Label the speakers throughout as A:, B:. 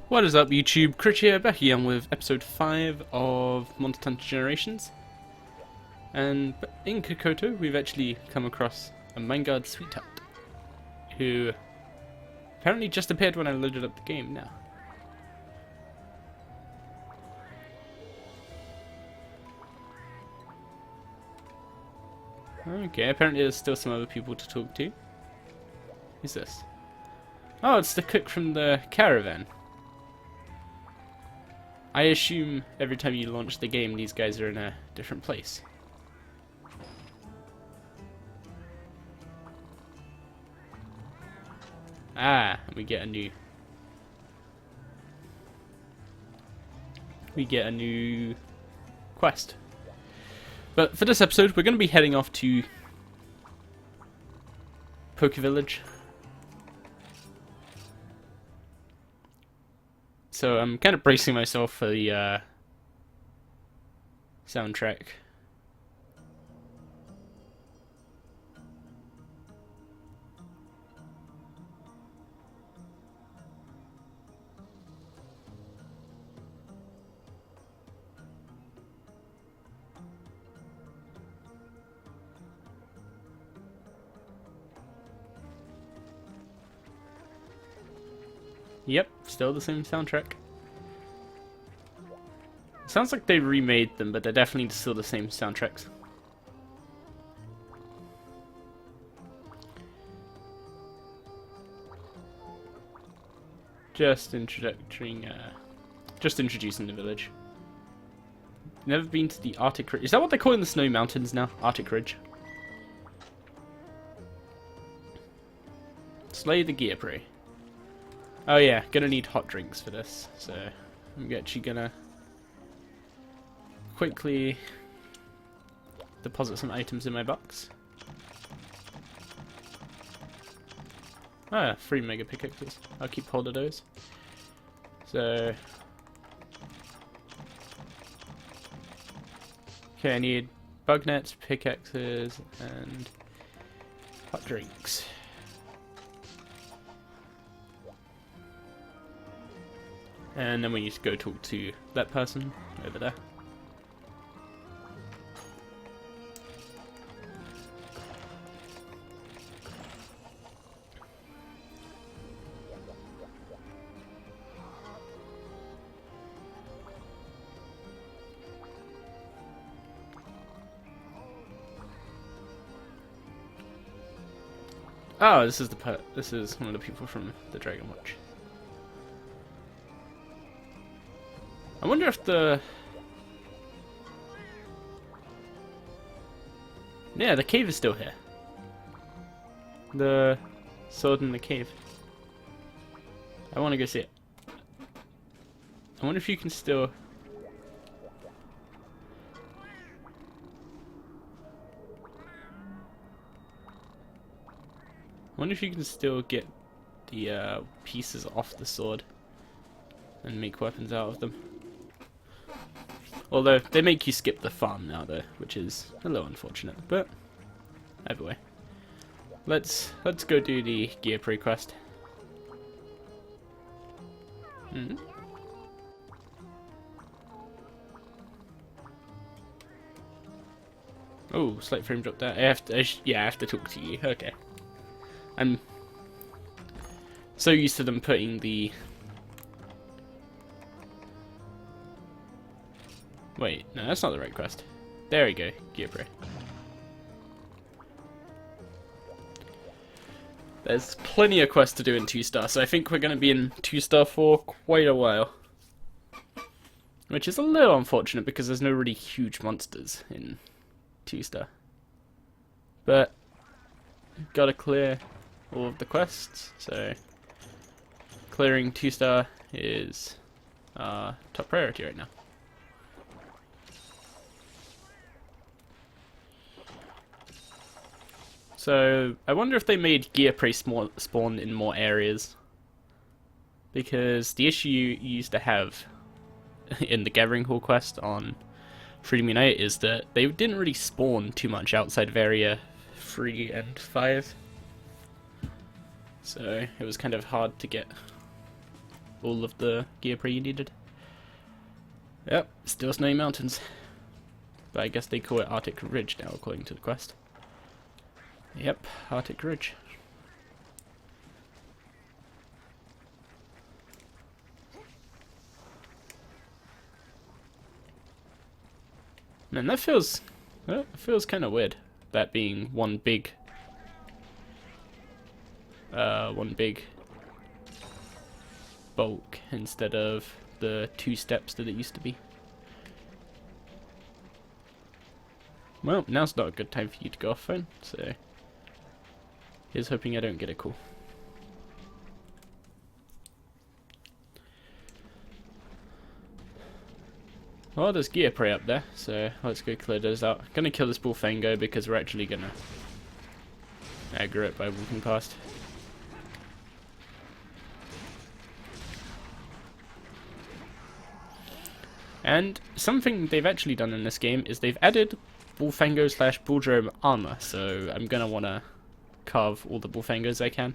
A: What is up, YouTube? Crit here, back again with episode 5 of Monster Hunter Generations. And in Kokoto, we've actually come across a Mangard sweetheart, who apparently just appeared when I loaded up the game now. Okay, apparently there's still some other people to talk to. Who's this? Oh, it's the cook from the caravan. I assume every time you launch the game, these guys are in a different place. Ah, we get a new quest. But for this episode, we're going to be heading off to Poke Village. So I'm kind of bracing myself for the soundtrack. Yep, still the same soundtrack. Sounds like they remade them, but they're definitely still the same soundtracks. Just introducing the village. Never been to the Arctic Ridge. Is that what they're calling the Snowy Mountains now? Arctic Ridge. Slay the gear prey. Oh yeah, gonna need hot drinks for this, so I'm actually gonna quickly deposit some items in my box. Ah, 3 mega pickaxes. I'll keep hold of those. So, okay, I need bug nets, pickaxes, and hot drinks. And then we need to go talk to that person over there. Oh, this is one of the people from the Dragon Watch. I wonder if yeah, the cave is still here. The sword in the cave. I want to go see it. I wonder if you can still... I wonder if you can still get the pieces off the sword and make weapons out of them. Although, they make you skip the farm now though, which is a little unfortunate, but either way. Let's go do the gear prey quest. Oh, slight frame drop there. I have to talk to you. Okay. I'm so used to them putting the... Wait, no, that's not the right quest. There we go, gear prey. There's plenty of quests to do in 2-star, so I think we're going to be in 2-star for quite a while. Which is a little unfortunate because there's no really huge monsters in 2-star. But, gotta clear all of the quests, so clearing 2-star is top priority right now. So, I wonder if they made gear prey spawn in more areas. Because the issue you used to have in the Gathering Hall quest on Freedom Unite is that they didn't really spawn too much outside of Area 3 and 5. So, it was kind of hard to get all of the gear prey you needed. Yep, still snowy mountains. But I guess they call it Arctic Ridge now, according to the quest. Yep, Arctic Ridge. Man, that feels kind of weird. That being one big bulk instead of the 2 steps that it used to be. Well, now's not a good time for you to go off phone, so here's hoping I don't get a call. Well, there's gear prey up there, so let's go clear those out. Gonna kill this Bullfango because we're actually gonna aggro it by walking past. And something they've actually done in this game is they've added Bullfango / Bulldrome armor, so I'm gonna wanna carve all the Bullfangos I can.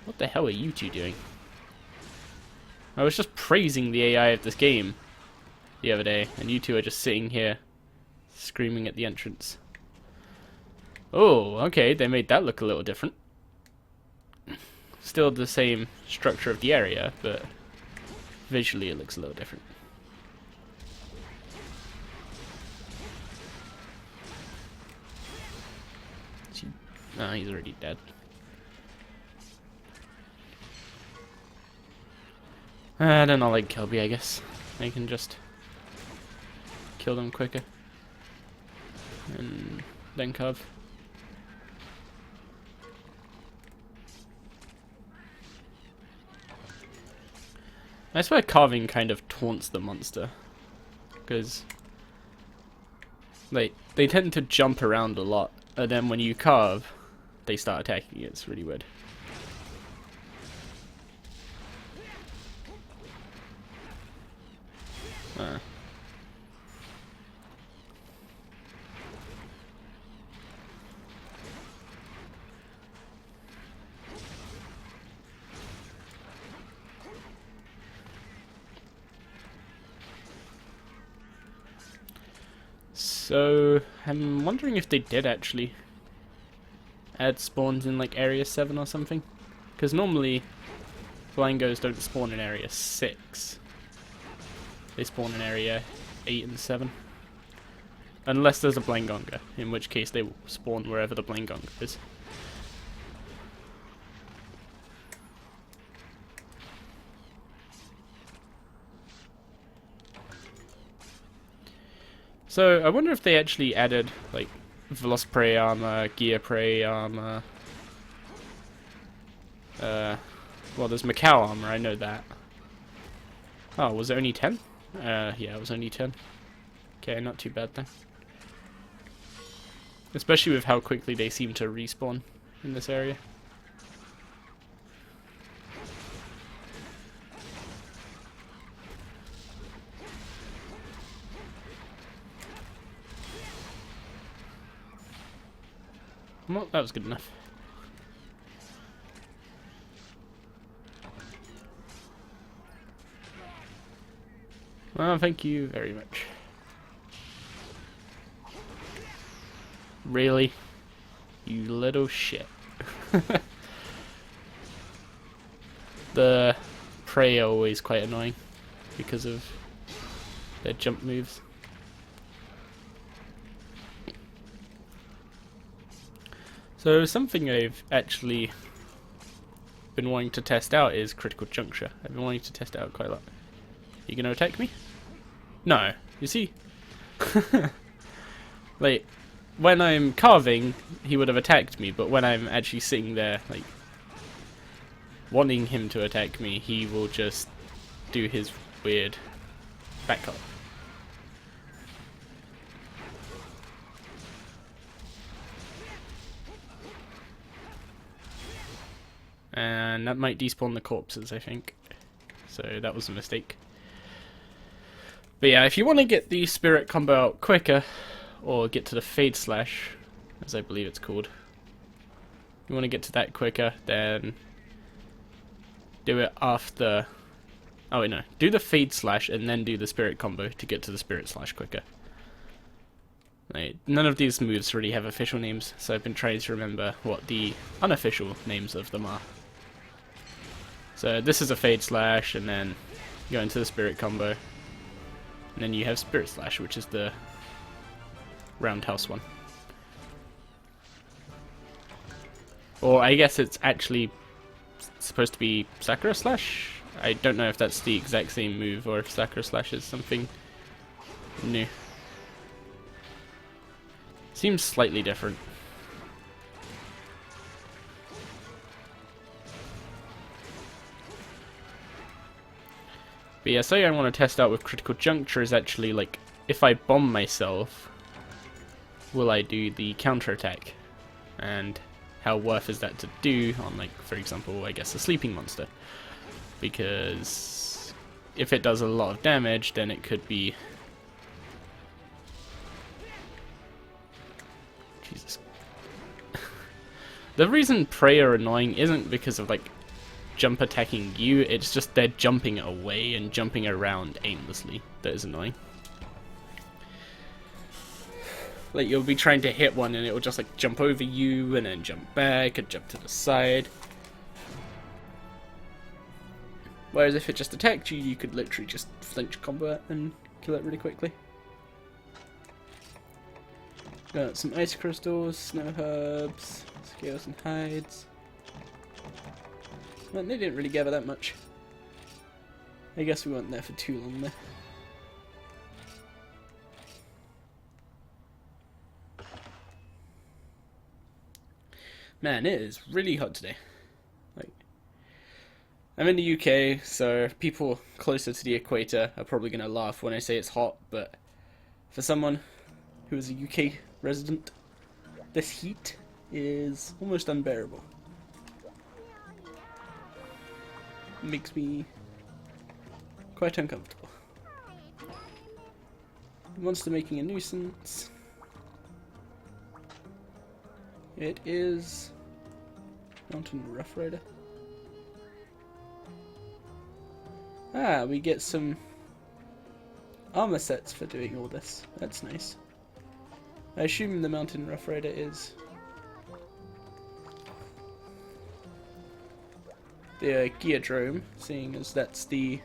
A: What the hell are you two doing? I was just praising the AI of this game the other day, and you two are just sitting here screaming at the entrance. Oh, okay, they made that look a little different. Still the same structure of the area, but visually it looks a little different. Oh, he's already dead. I don't know, like Kelby, I guess. I can just kill them quicker. And then carve. I swear carving kind of taunts the monster. Because they tend to jump around a lot. And then when you carve, they start attacking you. It's really weird. So, I'm wondering if they did actually add spawns in like Area 7 or something. Because normally, Blangos don't spawn in Area 6. They spawn in Area 8 and 7. Unless there's a Blangonga, in which case they will spawn wherever the Blangonga is. So, I wonder if they actually added, like, Velociprey armor, Gear Prey armor. Well, there's Macau armor, I know that. Oh, was it only 10? Yeah, it was only 10. Okay, not too bad then. Especially with how quickly they seem to respawn in this area. Well, that was good enough. Well, thank you very much. Really? You little shit. The prey are always quite annoying because of their jump moves. So something I've actually been wanting to test out is Critical Juncture. I've been wanting to test it out quite a lot. You gonna attack me? No. You see? Like, when I'm carving, he would have attacked me, but when I'm actually sitting there, like, wanting him to attack me, he will just do his weird back up. And that might despawn the corpses, I think. So that was a mistake. But yeah, if you want to get the spirit combo out quicker, or get to the Fade Slash as I believe it's called. You want to get to that quicker, then do it after... Oh wait, no. Do the Fade Slash and then do the Spirit combo to get to the Spirit Slash quicker. Like, none of these moves really have official names, so I've been trying to remember what the unofficial names of them are. So this is a Fade Slash, and then go into the Spirit combo. And then you have Spirit Slash, which is the roundhouse one. Or I guess it's actually supposed to be Sakura Slash? I don't know if that's the exact same move or if Sakura Slash is something new. Seems slightly different. But yeah, something I want to test out with Critical Juncture is actually, like, if I bomb myself, will I do the counterattack? And how worth is that to do on, like, for example, I guess a sleeping monster? Because if it does a lot of damage, then it could be... Jesus. The reason Prey are annoying isn't because of, like, jump attacking you, it's just they're jumping away and jumping around aimlessly. That is annoying. Like, you'll be trying to hit one and it will just, like, jump over you and then jump back and jump to the side. Whereas if it just attacked you, you could literally just flinch combo it and kill it really quickly. Got some ice crystals, snow herbs, scales and hides. Well, they didn't really gather that much. I guess we weren't there for too long there. Man, it is really hot today. Like, I'm in the UK, so people closer to the equator are probably going to laugh when I say it's hot, but for someone who is a UK resident, this heat is almost unbearable. It makes me quite uncomfortable. Monster making a nuisance. It is Mountain Rough Rider. Ah, we get some armor sets for doing all this. That's nice. I assume the Mountain Rough Rider is the Geodrome, seeing as that's the...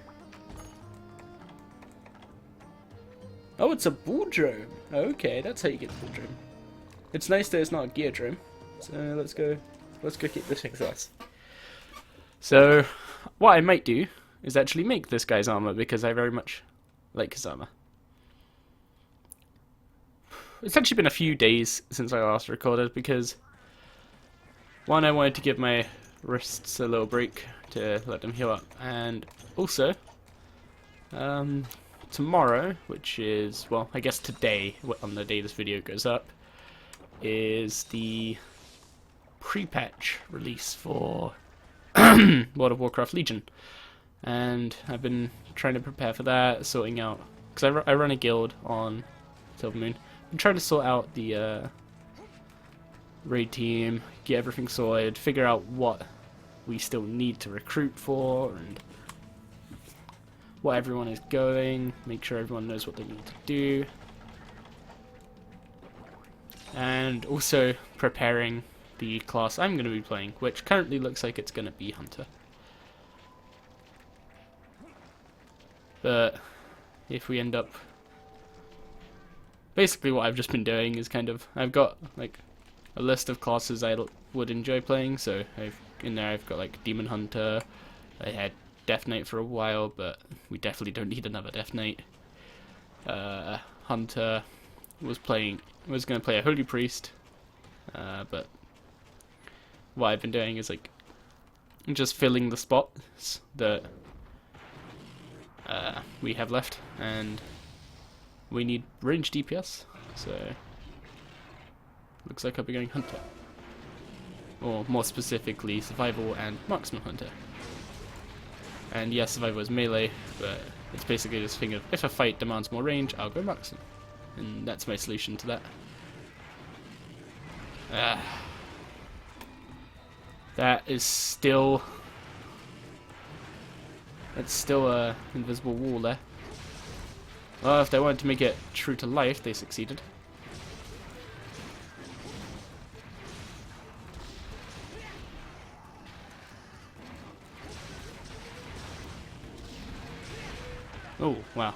A: Oh, it's a Bulldrome! Okay, that's how you get the Bulldrome. It's nice that it's not a Geodrome, so let's go get this exhaust. So, what I might do is actually make this guy's armor, because I very much like his armor. It's actually been a few days since I last recorded, because one, I wanted to give my wrists a little break to let them heal up, and also tomorrow, which is, well, I guess today, on the day this video goes up, is the pre-patch release for World of Warcraft Legion, and I've been trying to prepare for that, sorting out, because I run a guild on Silvermoon. I'm trying to sort out the raid team, get everything sorted, figure out what we still need to recruit for, and what everyone is going, make sure everyone knows what they need to do, and also preparing the class I'm going to be playing, which currently looks like it's going to be Hunter. But if we end up... Basically what I've just been doing is kind of... I've got like a list of classes I would enjoy playing, so in there I've got like Demon Hunter, I had Death Knight for a while, but we definitely don't need another Death Knight. Hunter was going to play a Holy Priest, but what I've been doing is like just filling the spots that we have left, and we need range DPS, so looks like I'll be going Hunter, or more specifically Survival and Marksman Hunter. And yes, Survival is melee, but it's basically this thing of, if a fight demands more range, I'll go Marksman. And that's my solution to that. That is still... That's still a invisible wall there. Well, if they wanted to make it true to life, they succeeded. Oh, wow.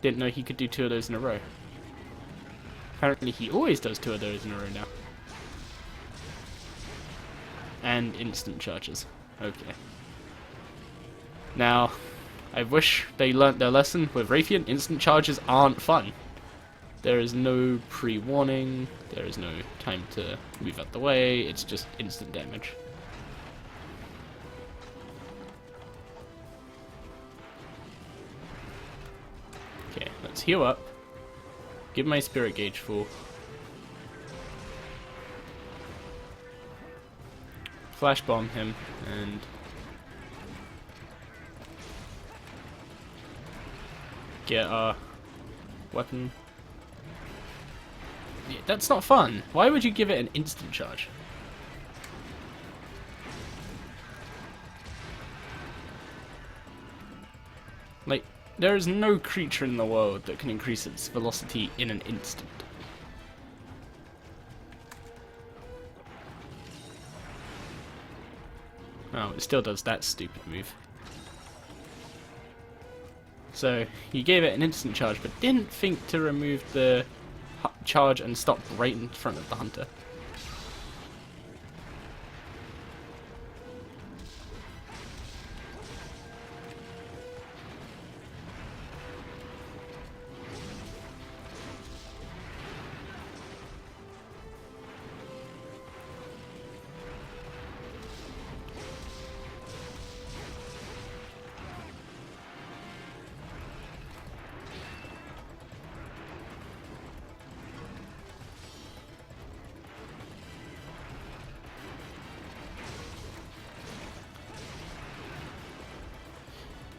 A: Didn't know he could do 2 of those in a row. Apparently he always does 2 of those in a row now. And instant charges. Okay. Now, I wish they learnt their lesson. With Raytheon, instant charges aren't fun. There is no pre-warning, there is no time to move out the way, it's just instant damage. Okay, let's heal up. Give my spirit gauge full. Flash bomb him and get our weapon. Yeah, that's not fun. Why would you give it an instant charge? Like, there is no creature in the world that can increase its velocity in an instant. Oh, it still does that stupid move. So, he gave it an instant charge, but didn't think to remove the charge and stop right in front of the hunter.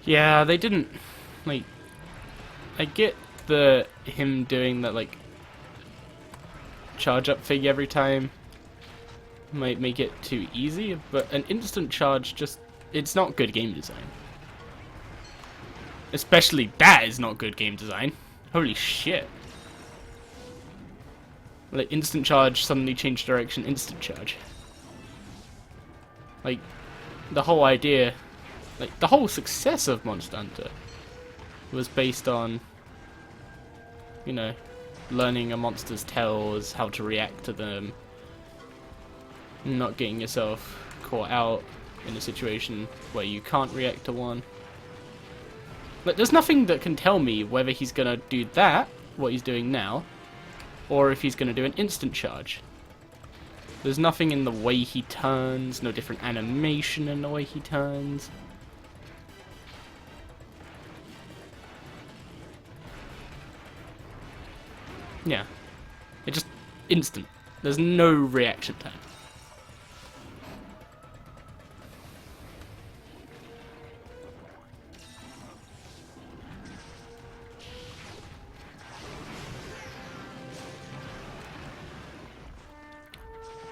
A: Yeah, they didn't, like, I get him doing that, like, charge up thing every time might make it too easy, but an instant charge just, it's not good game design. Especially that is not good game design. Holy shit. Like, instant charge, suddenly change direction, instant charge. Like, the whole idea... Like, the whole success of Monster Hunter was based on, you know, learning a monster's tells, how to react to them, not getting yourself caught out in a situation where you can't react to one. Like, there's nothing that can tell me whether he's gonna do that, what he's doing now, or if he's gonna do an instant charge. There's nothing in the way he turns, no different animation in the way he turns. Yeah, it just instant. There's no reaction time.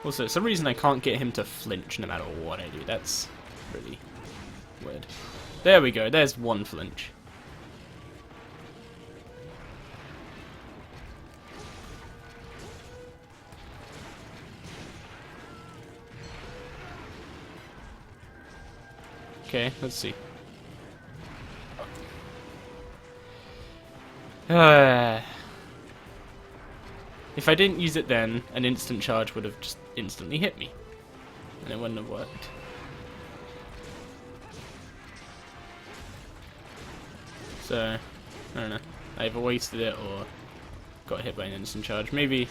A: Also, some reason I can't get him to flinch no matter what I do. That's really weird. There we go, there's one flinch. Okay, let's see. If I didn't use it then, an instant charge would have just instantly hit me. And it wouldn't have worked. So, I don't know. I either wasted it or got hit by an instant charge. Maybe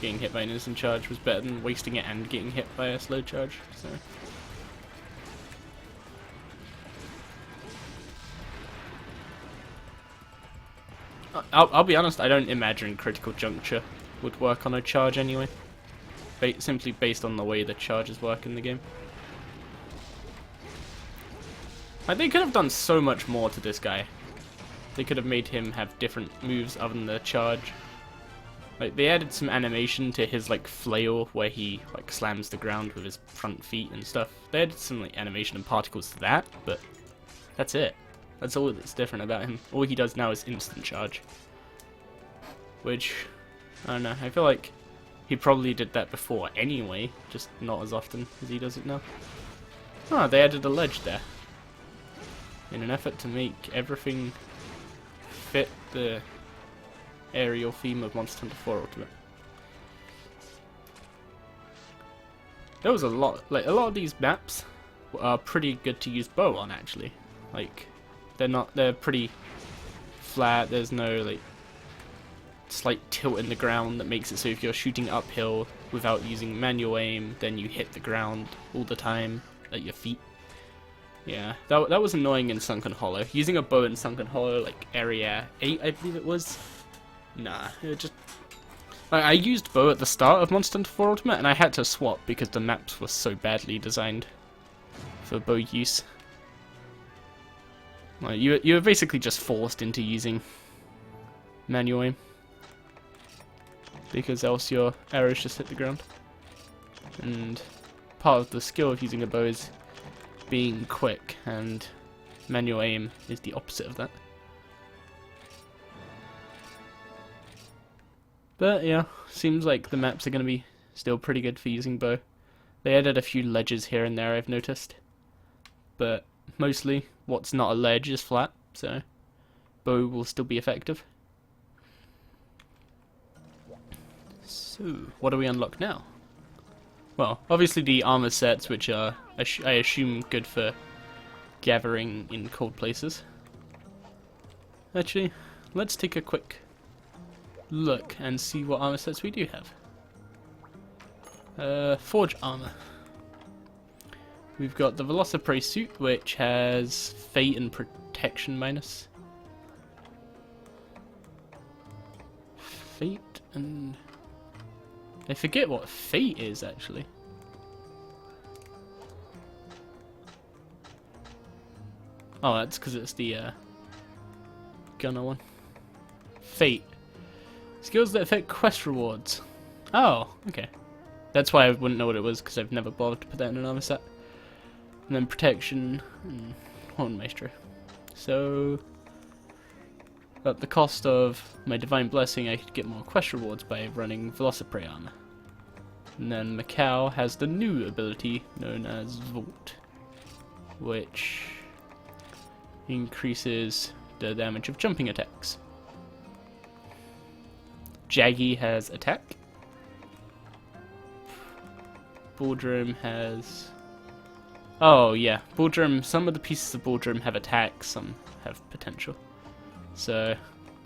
A: getting hit by an instant charge was better than wasting it and getting hit by a slow charge. So. I'll be honest, I don't imagine Critical Juncture would work on a charge anyway. Simply based on the way the charges work in the game. Like, they could have done so much more to this guy. They could have made him have different moves other than the charge. Like, they added some animation to his, like, flail, where he, like, slams the ground with his front feet and stuff. They added some, like, animation and particles to that, but that's it. That's all that's different about him. All he does now is instant charge. Which, I don't know, I feel like he probably did that before anyway, just not as often as he does it now. Oh, they added a ledge there. In an effort to make everything fit the aerial theme of Monster Hunter 4 Ultimate. There was a lot of these maps are pretty good to use bow on, actually. Like, they're pretty flat, there's no, like, slight tilt in the ground that makes it so if you're shooting uphill without using manual aim, then you hit the ground all the time at your feet. Yeah, that was annoying in Sunken Hollow. Using a bow in Sunken Hollow, like Area 8, I believe it was. Nah, it just... I used bow at the start of Monster Hunter 4 Ultimate, and I had to swap because the maps were so badly designed for bow use. Like, you were basically just forced into using manual aim, because else your arrows just hit the ground. And part of the skill of using a bow is being quick, and manual aim is the opposite of that. But yeah, seems like the maps are going to be still pretty good for using bow. They added a few ledges here and there, I've noticed. But mostly what's not a ledge is flat, so bow will still be effective. So, what do we unlock now? Well, obviously the armor sets, which are, I assume, good for gathering in cold places. Actually, let's take a quick look and see what armor sets we do have. Forge armor. We've got the Velociprey suit, which has Fate and Protection minus. Fate and... I forget what Fate is, actually. Oh, that's because it's the gunner one. Fate. Skills that affect quest rewards. Oh, okay. That's why I wouldn't know what it was, because I've never bothered to put that in an armor set. And then Protection and Horn Maestro. So, at the cost of my Divine Blessing, I could get more quest rewards by running Velociprey armor. And then Macau has the new ability known as Vault, which increases the damage of jumping attacks. Jaggy has attack. Baldrum has... Oh yeah, Baldrum, some of the pieces of Baldrum have attack, some have potential. So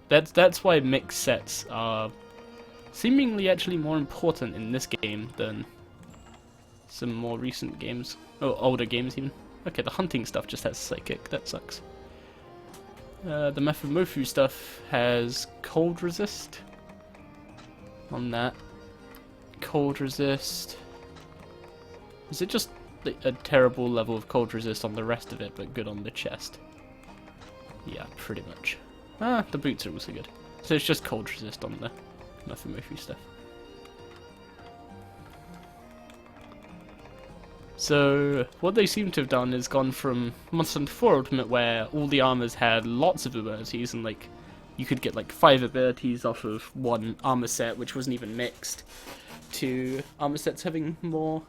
A: that's why mixed sets are seemingly actually more important in this game than some more recent games, or older games even. Okay, the hunting stuff just has psychic, that sucks. The Mephimofu stuff has cold resist on that. Cold resist. Is it just a terrible level of cold resist on the rest of it, but good on the chest? Yeah, pretty much. Ah, the boots are also good. So it's just cold resist on the Mephimofu stuff. So, what they seem to have done is gone from Monster Hunter 4 Ultimate, where all the armors had lots of abilities, and like you could get like 5 abilities off of one armor set, which wasn't even mixed, to armor sets having more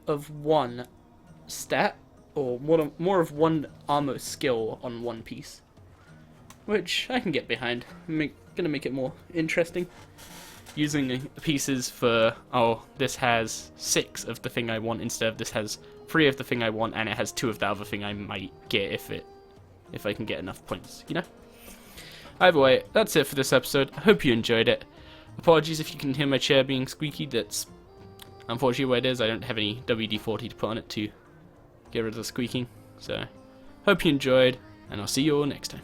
A: of one stat, or more of one armor skill on one piece, which I can get behind. I'm gonna make it more interesting. Using pieces for, oh, this has 6 of the thing I want instead of this has 3 of the thing I want, and it has 2 of the other thing I might get if I can get enough points, you know? Either way, that's it for this episode. I hope you enjoyed it. Apologies if you can hear my chair being squeaky, that's unfortunately what it is. I don't have any WD-40 to put on it to get rid of the squeaking. So, hope you enjoyed, and I'll see you all next time.